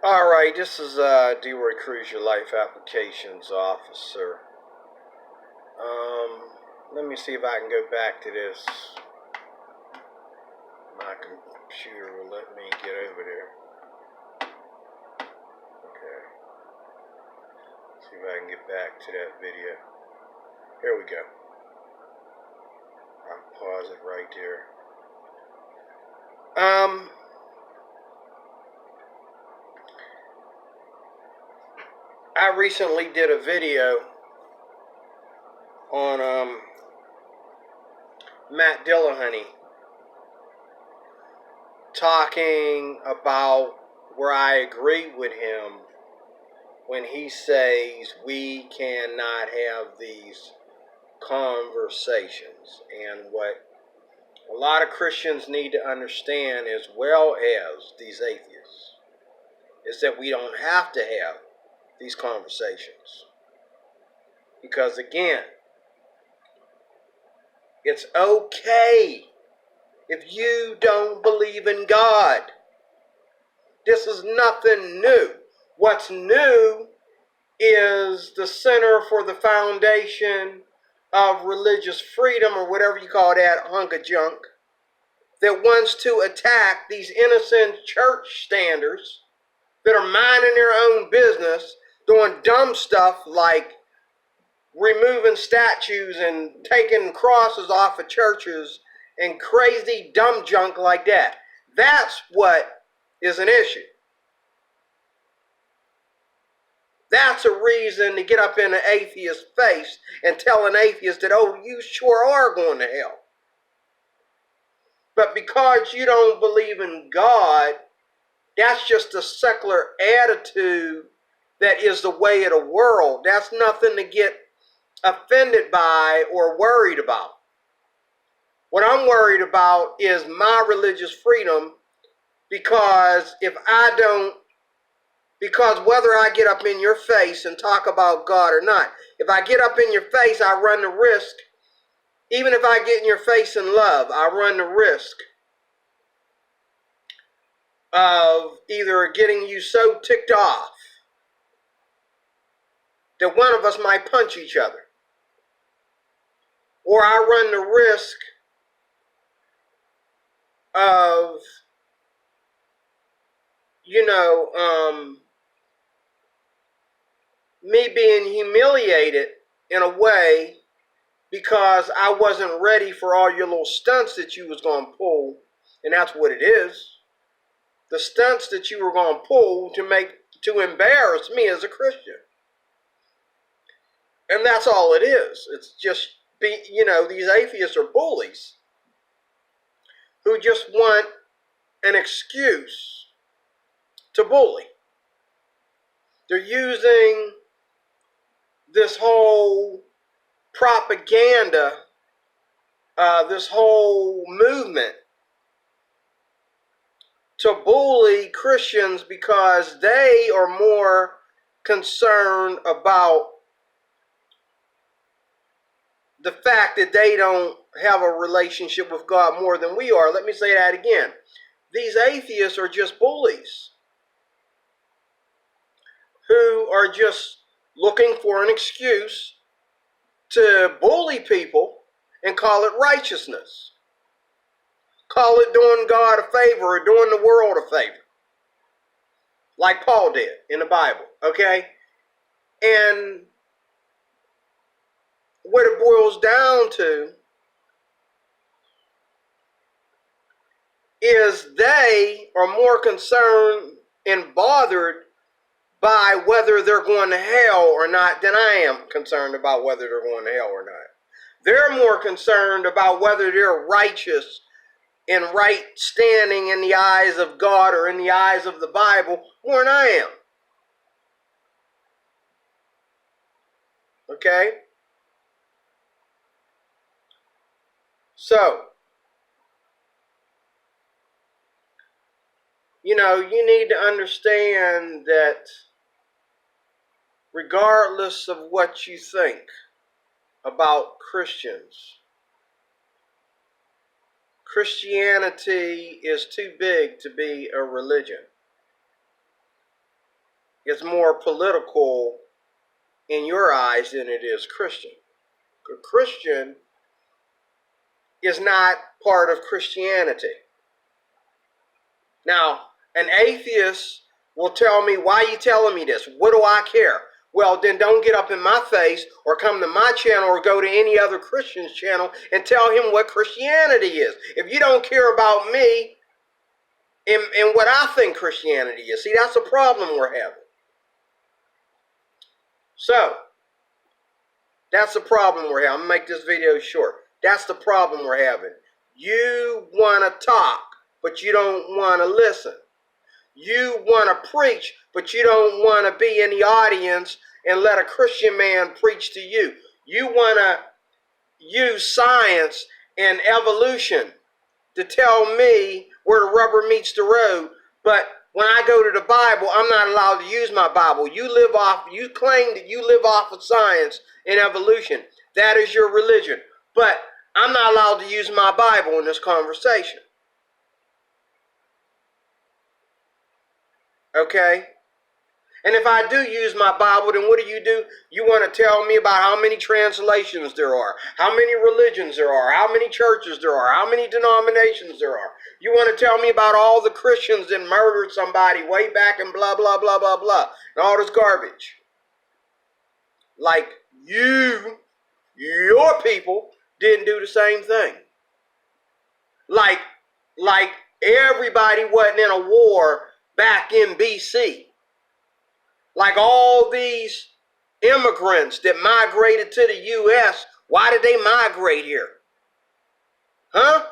Alright, this is Deroy Cruz, your Life Applications Officer. Let me see if I can go back to this. My computer will let me get over there. Okay. See if I can get back to that video. Here we go. I'll pause it right there. I recently did a video on Matt Dillahunty talking about where I agree with him when he says we cannot have these conversations. And what a lot of Christians need to understand, as well as these atheists, is that we don't have to have these conversations. Because again, it's okay if you don't believe in God. This is nothing new. What's new is the Center for the Foundation of Religious Freedom, or whatever you call that hunk of junk, that wants to attack these innocent church standers that are minding their own business, doing dumb stuff like removing statues and taking crosses off of churches and crazy dumb junk like that. That's what is an issue. That's a reason to get up in an atheist's face and tell an atheist that, oh, you sure are going to hell. But because you don't believe in God, that's just a secular attitude that is the way of the world. That's nothing to get offended by or worried about. What I'm worried about is my religious freedom, because whether I get up in your face and talk about God or not, if I get up in your face, I run the risk, even if I get in your face in love, I run the risk of either getting you so ticked off that one of us might punch each other, or I run the risk of, me being humiliated in a way because I wasn't ready for all your little stunts that you was going to pull. And that's what it is. The stunts that you were going to pull to embarrass me as a Christian. And that's all it is. It's just, these atheists are bullies who just want an excuse to bully. They're using this whole propaganda, this whole movement to bully Christians because they are more concerned about the fact that they don't have a relationship with God more than we are. Let me say that again. These atheists are just bullies who are just looking for an excuse to bully people and call it righteousness. Call it doing God a favor or doing the world a favor. Like Paul did in the Bible, okay? And what it boils down to is they are more concerned and bothered by whether they're going to hell or not than I am concerned about whether they're going to hell or not. They're more concerned about whether they're righteous and right standing in the eyes of God or in the eyes of the Bible more than I am. Okay? So, you need to understand that regardless of what you think about Christians, Christianity is too big to be a religion. is more political in your eyes than it is Christian. A Christian is not part of Christianity. Now, an atheist will tell me, why are you telling me this? What do I care? Well, then don't get up in my face or come to my channel or go to any other Christian's channel and tell him what Christianity is. If you don't care about me and what I think Christianity is, see, that's a problem we're having. So, that's the problem we're having. I'm going to make this video short. That's the problem we're having. You want to talk, but you don't want to listen. You want to preach, but you don't want to be in the audience and let a Christian man preach to you. You want to use science and evolution to tell me where the rubber meets the road, but when I go to the Bible, I'm not allowed to use my Bible. You claim that you live off of science and evolution. That is your religion. But I'm not allowed to use my Bible in this conversation. Okay? And if I do use my Bible, then what do? You want to tell me about how many translations there are, how many religions there are, how many churches there are, how many denominations there are. You want to tell me about all the Christians that murdered somebody way back and blah, blah, blah, blah, blah, and all this garbage. Like your people didn't do the same thing. Like everybody wasn't in a war back in BC. Like all these immigrants that migrated to the U.S., why did they migrate here? Huh?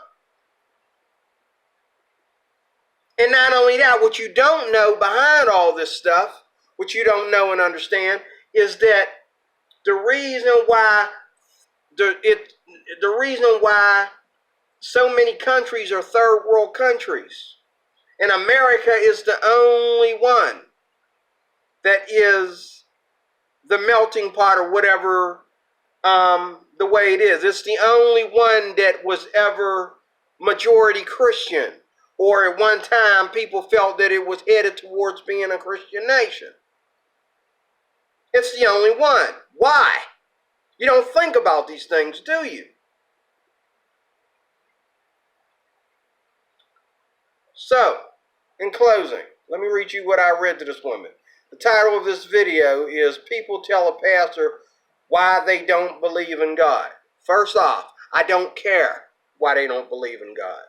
And not only that, what you don't know behind all this stuff, what you don't know and understand, is that the reason why so many countries are third world countries, and America is the only one that is the melting pot or whatever, the way it is. It's the only one that was ever majority Christian, or at one time people felt that it was headed towards being a Christian nation. It's the only one. Why? You don't think about these things, do you? So, in closing, let me read you what I read to this woman. The title of this video is People Tell a Pastor Why They Don't Believe in God. First off, I don't care why they don't believe in God.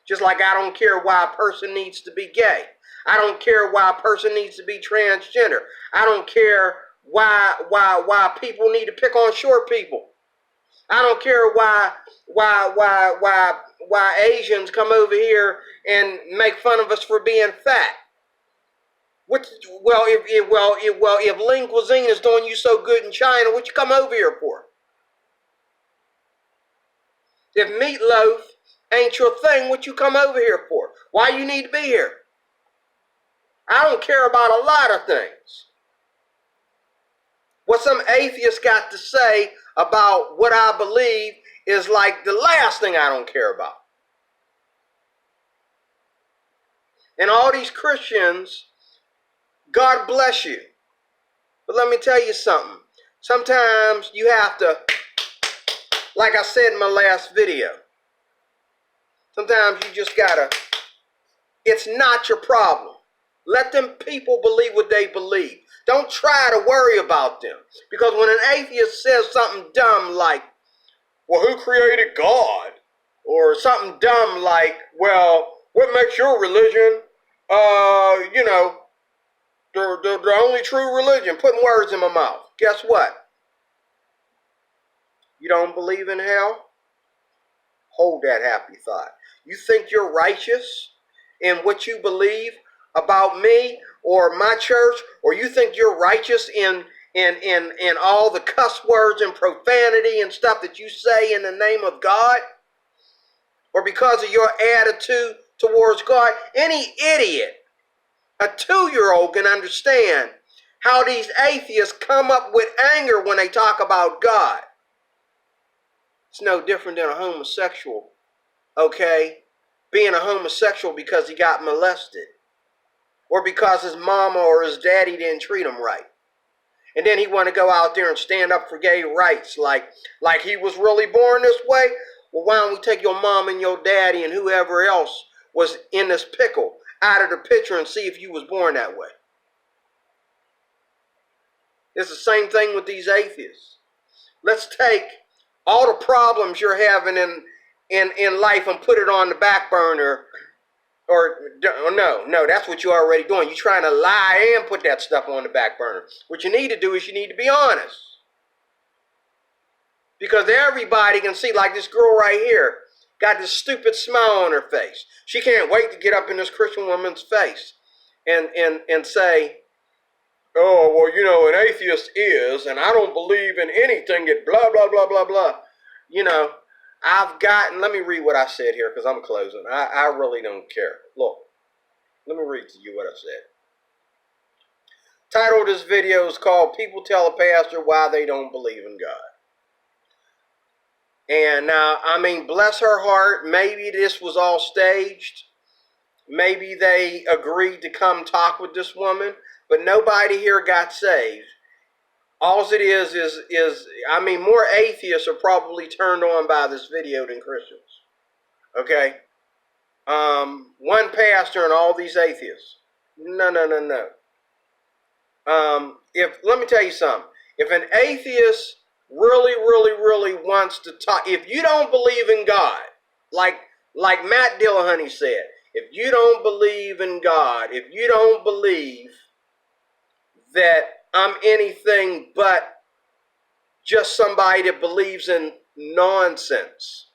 Just like I don't care why a person needs to be gay. I don't care why a person needs to be transgender. I don't care why people need to pick on short people. I don't care why Asians come over here and make fun of us for being fat. If lean cuisine is doing you so good in China, what you come over here for? If meatloaf ain't your thing, what you come over here for? Why you need to be here? I don't care about a lot of things. What some atheists got to say about what I believe is like the last thing I don't care about. And all these Christians, God bless you. But let me tell you something. Sometimes you have to, like I said in my last video, sometimes you just gotta, it's not your problem. Let them people believe what they believe. Don't try to worry about them. Because when an atheist says something dumb like, well, who created God? Or something dumb like, well, what makes your religion, the only true religion? Putting words in my mouth. Guess what? You don't believe in hell? Hold that happy thought. You think you're righteous in what you believe about me or my church, or you think you're righteous in all the cuss words and profanity and stuff that you say in the name of God, or because of your attitude towards God? Any idiot, a 2-year-old, can understand how these atheists come up with anger when they talk about God. It's no different than a homosexual, okay, being a homosexual because he got molested, or because his mama or his daddy didn't treat him right. And then he want to go out there and stand up for gay rights like he was really born this way. Well, why don't we take your mom and your daddy and whoever else was in this pickle out of the picture and see if you was born that way? It's the same thing with these atheists. Let's take all the problems you're having in life and put it on the back burner. Or no, that's what you're already doing. You're trying to lie and put that stuff on the back burner. What you need to do is you need to be honest. Because everybody can see, like this girl right here, got this stupid smile on her face. She can't wait to get up in this Christian woman's face and say, oh, well, you know, an atheist is, and I don't believe in anything that blah, blah, blah, blah, blah. You know, let me read what I said here because I'm closing. I really don't care. Look, let me read to you what I said. Title of this video is called People Tell a Pastor Why They Don't Believe in God. And now, I mean, bless her heart, maybe this was all staged. Maybe they agreed to come talk with this woman, but nobody here got saved. All it is, I mean, more atheists are probably turned on by this video than Christians. Okay? One pastor and all these atheists. No. Let me tell you something. If an atheist really wants to talk, if you don't believe in God, like Matt Dillahunty said, if you don't believe in God, if you don't believe that I'm anything but just somebody that believes in nonsense.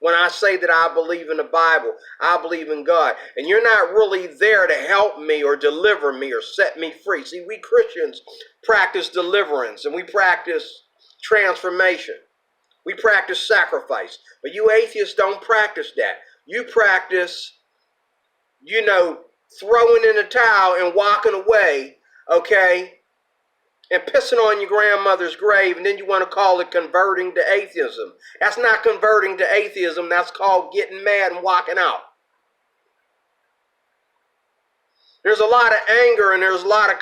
When I say that I believe in the Bible, I believe in God, and you're not really there to help me or deliver me or set me free. See, we Christians practice deliverance and we practice transformation. We practice sacrifice. But you atheists don't practice that. You practice, you know, throwing in a towel and walking away, okay, and pissing on your grandmother's grave, and then you want to call it converting to atheism. That's not converting to atheism. That's called getting mad and walking out. There's a lot of anger and there's a lot of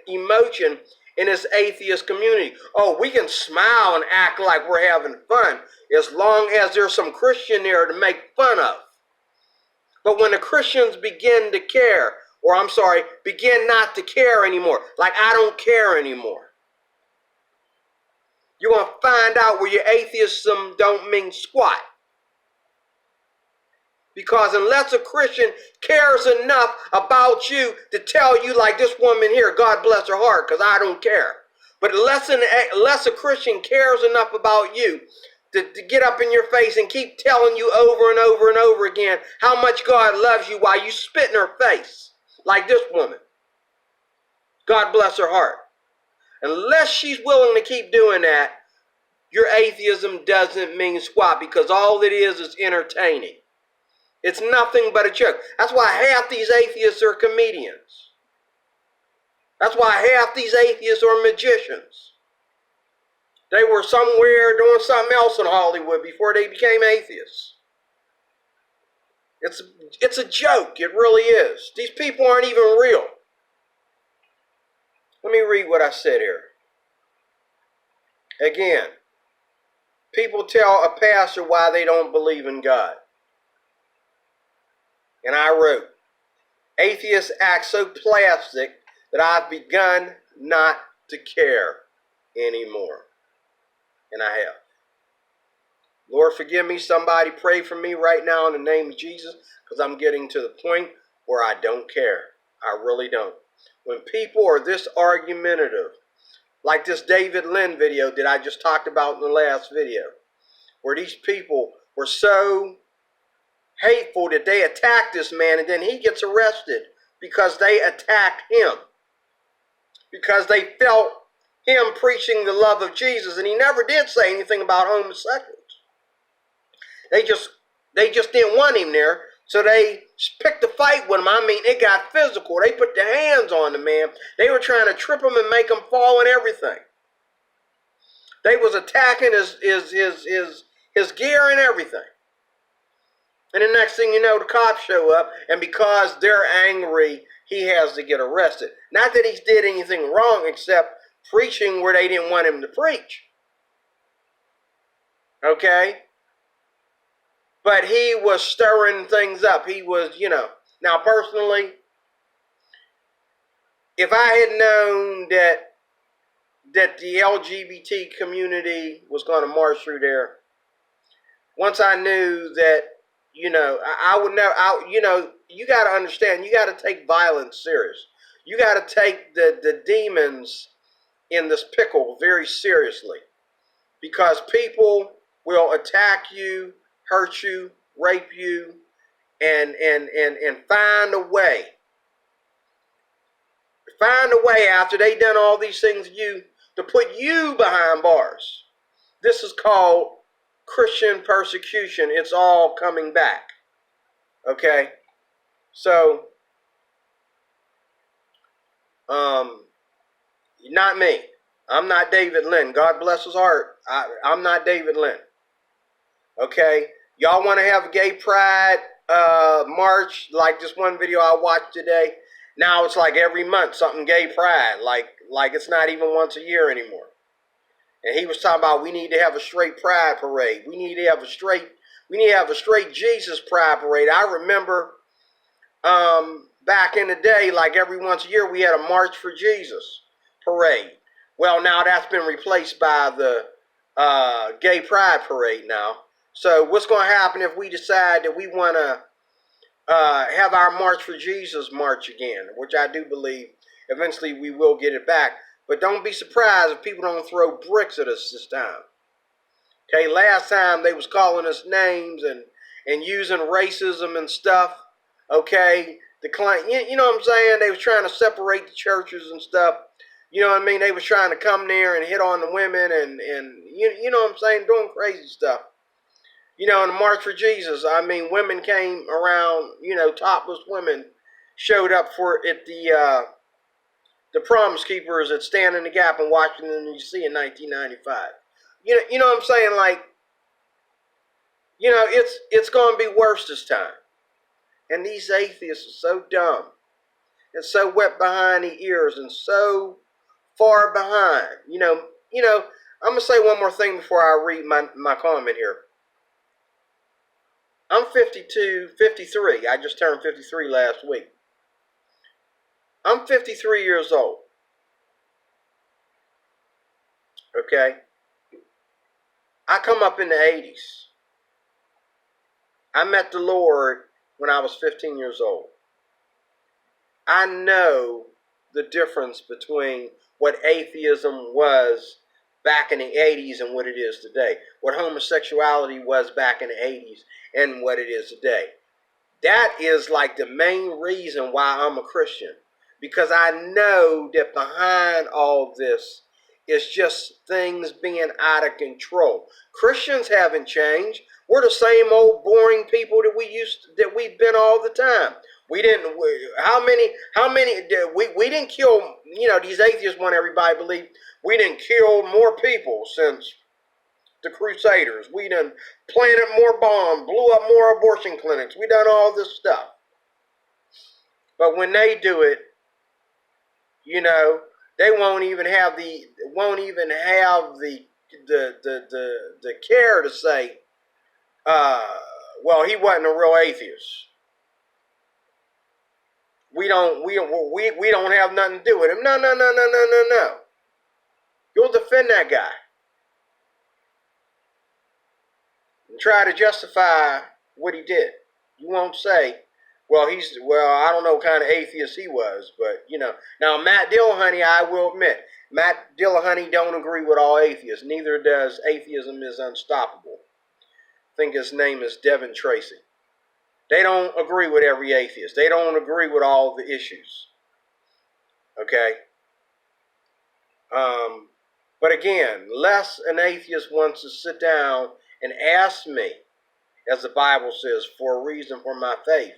emotion in this atheist community. Oh, we can smile and act like we're having fun as long as there's some Christian there to make fun of. But when the Christians begin to care, or I'm sorry, begin not to care anymore, like I don't care anymore, you're going to find out where your atheism don't mean squat. Because unless a Christian cares enough about you to tell you, like this woman here, God bless her heart, because I don't care. But unless a Christian cares enough about you to get up in your face and keep telling you over and over and over again how much God loves you while you spit in her face, like this woman, God bless her heart. Unless she's willing to keep doing that, your atheism doesn't mean squat, because all it is entertaining. It's nothing but a joke. That's why half these atheists are comedians. That's why half these atheists are magicians. They were somewhere doing something else in Hollywood before they became atheists. It's a joke. It really is. These people aren't even real. Let me read what I said here. Again, people tell a pastor why they don't believe in God. And I wrote, atheists act so plastic that I've begun not to care anymore. And I have. Lord, forgive me. Somebody pray for me right now in the name of Jesus, because I'm getting to the point where I don't care. I really don't. When people are this argumentative, like this David Lynn video that I just talked about in the last video, where these people were so hateful that they attacked this man, and then he gets arrested because they attacked him, because they felt him preaching the love of Jesus, and he never did say anything about homosexuals. They just didn't want him there, so they picked a fight with him. I mean, it got physical. They put their hands on the man. They were trying to trip him and make him fall and everything. They was attacking his gear and everything. And the next thing you know, the cops show up, and because they're angry, he has to get arrested. Not that he did anything wrong except preaching where they didn't want him to preach. Okay? But he was stirring things up. He was, Now, personally, if I had known that the LGBT community was going to march through there, once I knew that, I would know, you got to understand, you got to take violence serious. You got to take the demons in this pickle very seriously, because people will attack you, hurt you, rape you, and find a way. Find a way after they done all these things to put you behind bars. This is called Christian persecution. It's all coming back. Okay? So, not me. I'm not David Lynn. God bless his heart. I'm not David Lynn. Okay? Y'all want to have a gay pride march like this one video I watched today? Now it's like every month something gay pride. Like it's not even once a year anymore. And he was talking about we need to have a straight pride parade. We need to have a straight Jesus pride parade. I remember back in the day, like every once a year, we had a March for Jesus parade. Well, now that's been replaced by the gay pride parade now. So what's going to happen if we decide that we want to have our March for Jesus march again, which I do believe eventually we will get it back. But don't be surprised if people don't throw bricks at us this time. Okay, last time they was calling us names and using racism and stuff. Okay, you know what I'm saying? They was trying to separate the churches and stuff. You know what I mean? They was trying to come there and hit on the women and you know what I'm saying? Doing crazy stuff. In the March for Jesus, I mean, women came around, topless women showed up at the Promise Keepers at Stand in the Gap in Washington, D.C. in 1995. You know what I'm saying? Like, it's going to be worse this time. And these atheists are so dumb and so wet behind the ears and so far behind. I'm going to say one more thing before I read my comment here. I'm 53. I just turned 53 last week. I'm 53 years old. Okay? I come up in the 80s. I met the Lord when I was 15 years old. I know the difference between what atheism was back in the 80s and what it is today. What homosexuality was back in the 80s and what it is today. That is like the main reason why I'm a Christian. Because I know that behind all this is just things being out of control. Christians haven't changed. We're the same old boring people that we've been all the time. We didn't. How many? We didn't kill. These atheists want everybody to believe we didn't kill more people since the Crusaders. We done planted more bombs, blew up more abortion clinics. We done all this stuff. But when they do it, they won't even have the care to say, well, he wasn't a real atheist. We don't have nothing to do with him. No. You'll defend that guy and try to justify what he did. You won't say, well, I don't know what kind of atheist he was, but, Now, Matt Dillahunty, I will admit, Matt Dillahunty don't agree with all atheists. Neither does Atheism is Unstoppable. I think his name is Devin Tracy. They don't agree with every atheist. They don't agree with all the issues. Okay? But again, unless an atheist wants to sit down and ask me, as the Bible says, for a reason for my faith,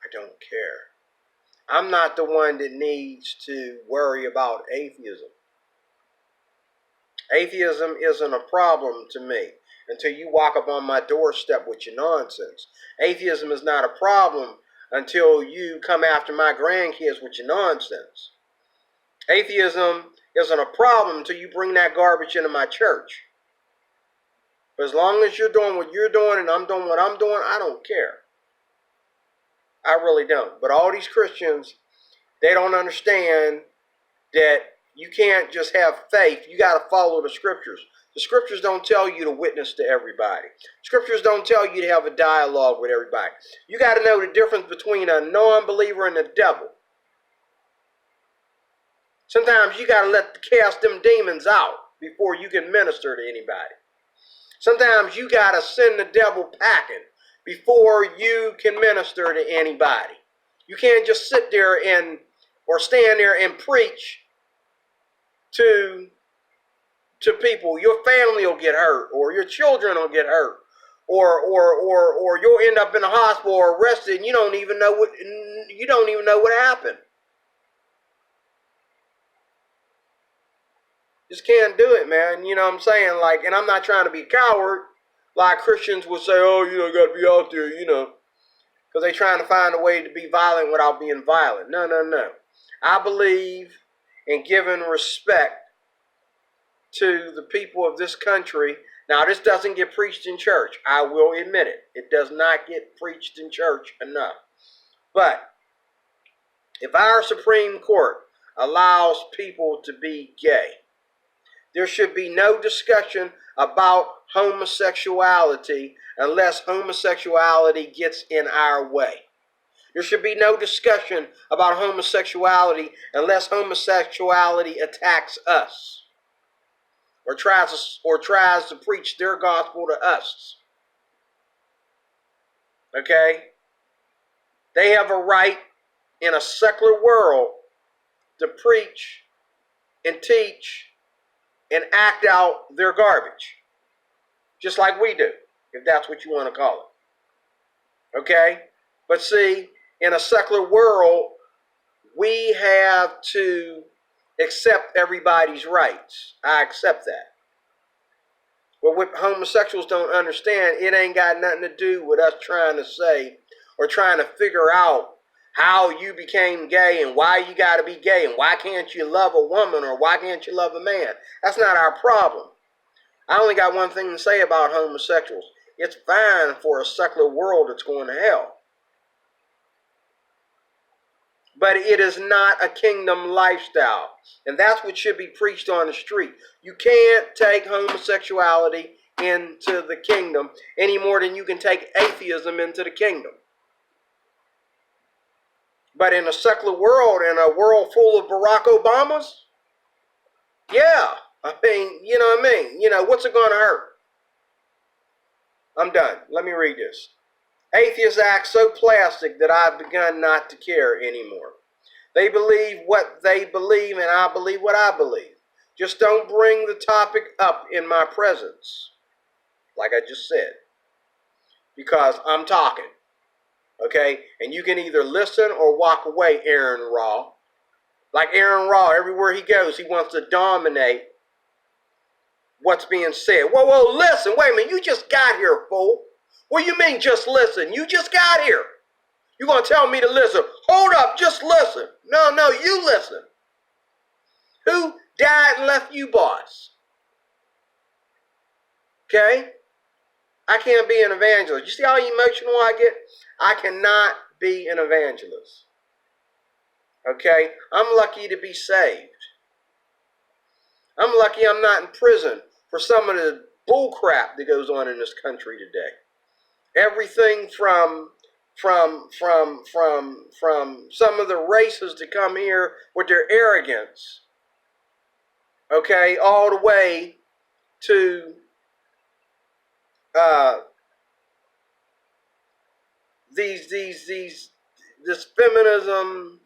I don't care. I'm not the one that needs to worry about atheism. Atheism isn't a problem to me until you walk up on my doorstep with your nonsense. Atheism is not a problem until you come after my grandkids with your nonsense. Atheism isn't a problem until you bring that garbage into my church. But as long as you're doing what you're doing and I'm doing what I'm doing, I don't care. I really don't. But all these Christians, they don't understand that you can't just have faith. You got to follow the scriptures. The scriptures don't tell you to witness to everybody. Scriptures don't tell you to have a dialogue with everybody. You got to know the difference between a non-believer and the devil. Sometimes you got to cast them demons out before you can minister to anybody. Sometimes you got to send the devil packing before you can minister to anybody. You can't just sit there or stand there and preach to people. Your family will get hurt, or your children will get hurt, or you'll end up in a hospital or arrested, and you don't even know what happened. Just can't do it, man. You know what I'm saying? Like, and I'm not trying to be a coward. Like Christians will say, oh, you got to be out there, because they're trying to find a way to be violent without being violent. No. I believe in giving respect to the people of this country. Now, this doesn't get preached in church. I will admit it. It does not get preached in church enough. But if our Supreme Court allows people to be gay, there should be no discussion about homosexuality unless homosexuality gets in our way. There should be no discussion about homosexuality unless homosexuality attacks us or tries to preach their gospel to us. Okay? They have a right in a secular world to preach and teach and act out their garbage. Just like we do, if that's what you want to call it. Okay? But see, in a secular world, we have to accept everybody's rights. I accept that. But what homosexuals don't understand, it ain't got nothing to do with us trying to say or trying to figure out how you became gay and why you got to be gay and why can't you love a woman or why can't you love a man. That's not our problem. I only got one thing to say about homosexuals. It's fine for a secular world that's going to hell. But it is not a kingdom lifestyle. And that's what should be preached on the street. You can't take homosexuality into the kingdom any more than you can take atheism into the kingdom. But in a secular world, in a world full of Barack Obamas, yeah, I mean, you know what I mean? What's it going to hurt? I'm done. Let me read this. Atheists act so plastic that I've begun not to care anymore. They believe what they believe, and I believe what I believe. Just don't bring the topic up in my presence, like I just said, because I'm talking. Okay? And you can either listen or walk away, Aaron Raw. Like Aaron Raw, everywhere he goes, he wants to dominate what's being said. Whoa, listen, wait a minute, you just got here, fool. What do you mean just listen? You just got here. You're going to tell me to listen. Hold up, just listen. No, you listen. Who died and left you, boss? Okay? I can't be an evangelist. You see how emotional I get? I cannot be an evangelist. Okay? I'm lucky to be saved. I'm lucky I'm not in prison for some of the bull crap that goes on in this country today. Everything from some of the races that come here with their arrogance, okay, all the way to this feminism,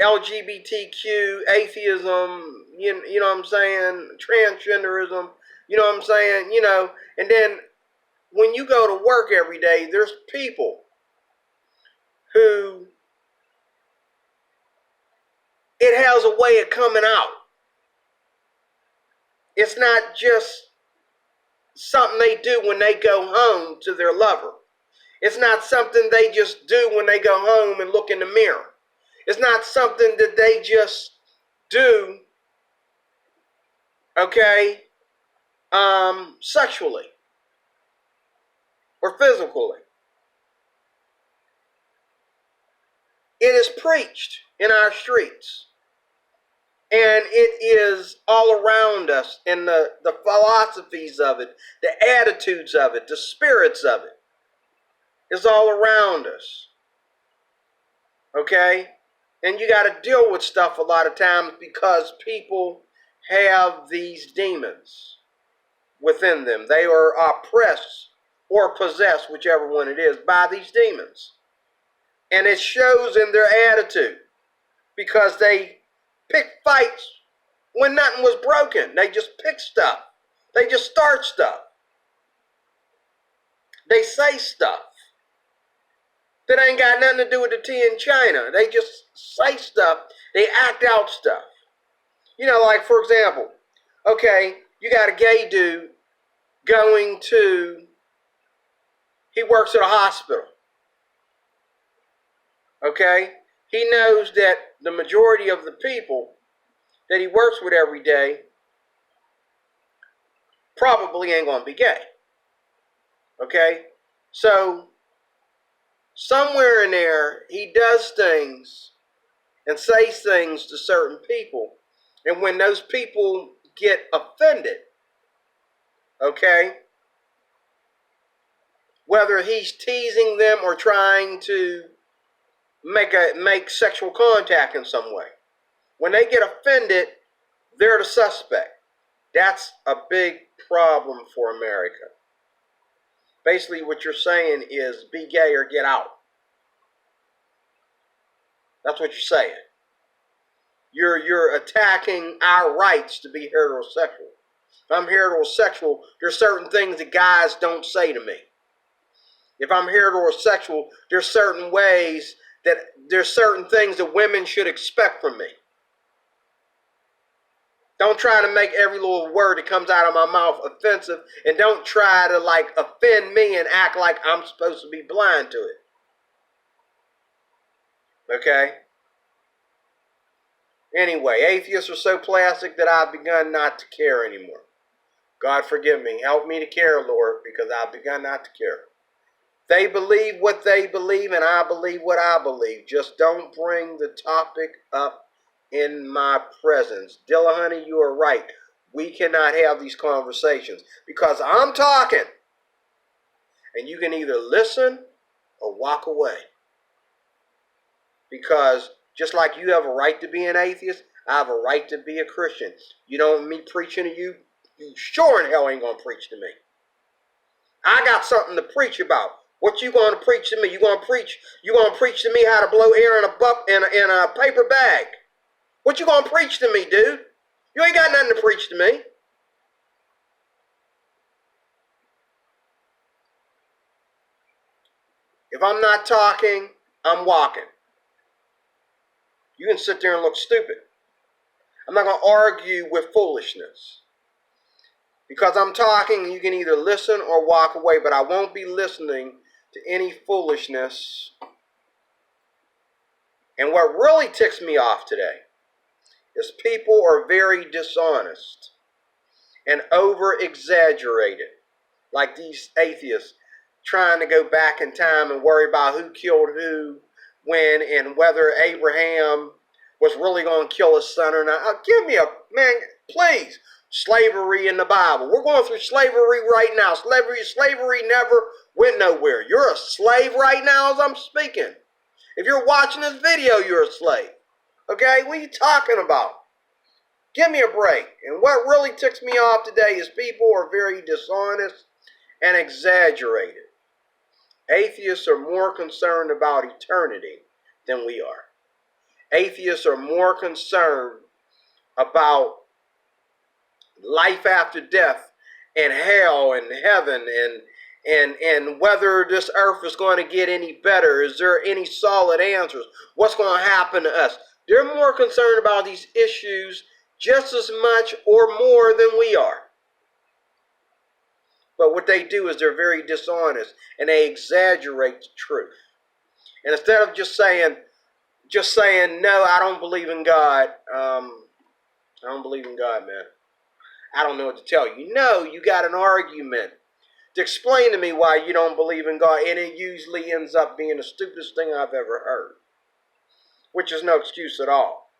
LGBTQ, atheism, you know what I'm saying, transgenderism, you know what I'm saying, and then when you go to work every day, there's people who it has a way of coming out. It's not just something they do when they go home to their lover. It's not something they just do when they go home and look in the mirror. It's not something that they just do, okay, sexually or physically. It is preached in our streets. And it is all around us in the philosophies of it, the attitudes of it, the spirits of it. It's all around us. Okay? And you got to deal with stuff a lot of times because people have these demons within them. They are oppressed or possessed, whichever one it is, by these demons. And it shows in their attitude because they pick fights when nothing was broken. They just pick stuff. They just start stuff. They say stuff that ain't got nothing to do with the tea in China. They just say stuff. They act out stuff. You know, like for example, okay, you got a gay dude he works at a hospital. Okay? He knows that the majority of the people that he works with every day probably ain't going to be gay. Okay? So, somewhere in there, he does things and says things to certain people. And when those people get offended, okay, whether he's teasing them or trying to make sexual contact in some way, when they get offended, they're the suspect. That's a big problem for America. Basically, what you're saying is be gay or get out. That's what you're saying. You're attacking our rights to be heterosexual. If I'm heterosexual, there's certain things that guys don't say to me. If I'm heterosexual, there's certain things that women should expect from me. Don't try to make every little word that comes out of my mouth offensive, and don't try to offend me and act like I'm supposed to be blind to it. Okay? Anyway, atheists are so plastic that I've begun not to care anymore. God forgive me. Help me to care, Lord, because I've begun not to care. They believe what they believe, and I believe what I believe. Just don't bring the topic up in my presence. Dilla, honey, you are right. We cannot have these conversations because I'm talking, and you can either listen or walk away. Because just like you have a right to be an atheist, I have a right to be a Christian. You don't want me preaching to you, you sure in hell ain't going to preach to me. I got something to preach about. What you going to preach to me? You going to preach to me how to blow air in a paper bag. What you going to preach to me, dude? You ain't got nothing to preach to me. If I'm not talking, I'm walking. You can sit there and look stupid. I'm not going to argue with foolishness. Because I'm talking, you can either listen or walk away, but I won't be listening to any foolishness. And what really ticks me off today is people are very dishonest and over-exaggerated, like these atheists trying to go back in time and worry about who killed who, when, and whether Abraham was really going to kill his son or not. Give me please. Slavery in the Bible. We're going through slavery right now. Slavery never went nowhere. You're a slave right now as I'm speaking. If you're watching this video, you're a slave. Okay? What are you talking about? Give me a break. And what really ticks me off today is people are very dishonest and exaggerated. Atheists are more concerned about eternity than we are. Atheists are more concerned about life after death and hell and heaven and whether this earth is going to get any better. Is there any solid answers? What's going to happen to us? They're more concerned about these issues just as much or more than we are. But what they do is they're very dishonest and they exaggerate the truth. And instead of just saying, no, I don't believe in God. I don't believe in God, man. I don't know what to tell you. No, you got an argument to explain to me why you don't believe in God, and it usually ends up being the stupidest thing I've ever heard, which is no excuse at all.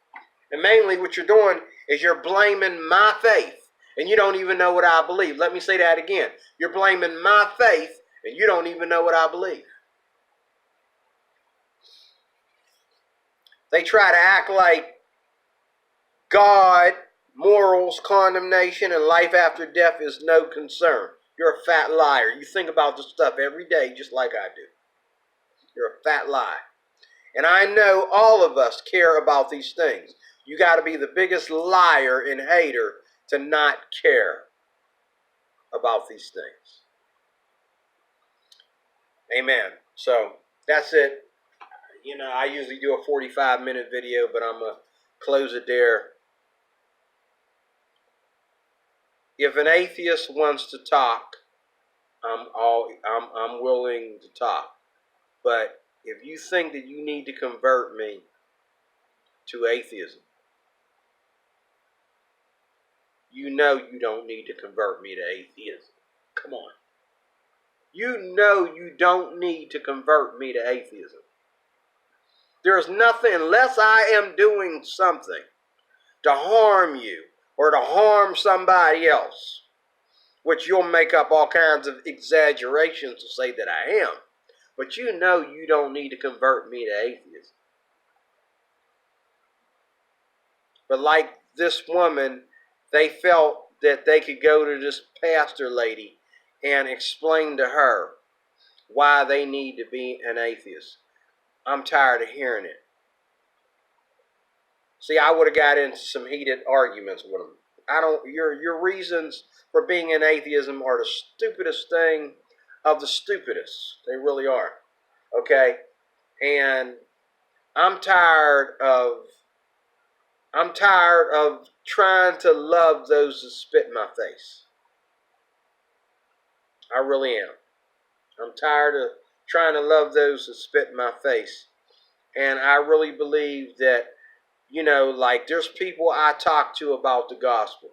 And mainly what you're doing is you're blaming my faith, and you don't even know what I believe. Let me say that again. You're blaming my faith, and you don't even know what I believe. They try to act like God, morals, condemnation, and life after death is no concern. You're a fat liar. You think about this stuff every day just like I do. You're a fat lie. And I know all of us care about these things. You got to be the biggest liar and hater to not care about these things. Amen. So that's it. You know, I usually do a 45-minute video, but I'm going to close it there. If an atheist wants to talk, I'm willing to talk. But if you think that you need to convert me to atheism, you know you don't need to convert me to atheism. Come on. You know you don't need to convert me to atheism. There's nothing, unless I am doing something to harm you or to harm somebody else, which you'll make up all kinds of exaggerations to say that I am. But you know you don't need to convert me to atheism. But like this woman, they felt that they could go to this pastor lady and explain to her why they need to be an atheist. I'm tired of hearing it. See, I would have got into some heated arguments with them. Your reasons for being an atheism are the stupidest thing of the stupidest. They really are. Okay? And I'm tired of trying to love those that spit in my face. I really am. I'm tired of trying to love those that spit in my face. And I really believe that, you know, like there's people I talk to about the gospel.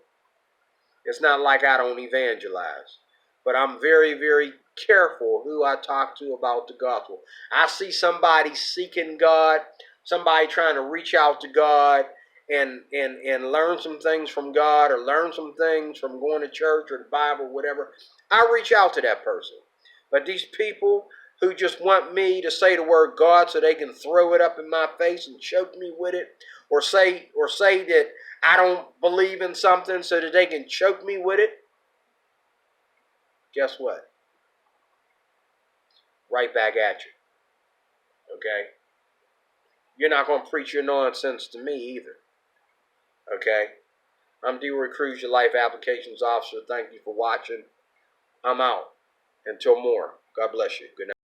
It's not like I don't evangelize. But I'm very, very careful who I talk to about the gospel. I see somebody seeking God, somebody trying to reach out to God and learn some things from God or learn some things from going to church or the Bible, whatever. I reach out to that person. But these people who just want me to say the word God so they can throw it up in my face and choke me with it, or say that I don't believe in something so that they can choke me with it, guess what? Right back at you. Okay? You're not going to preach your nonsense to me either. Okay? I'm Deroy Cruz, your Life Applications Officer. Thank you for watching. I'm out. Until more. God bless you. Good night.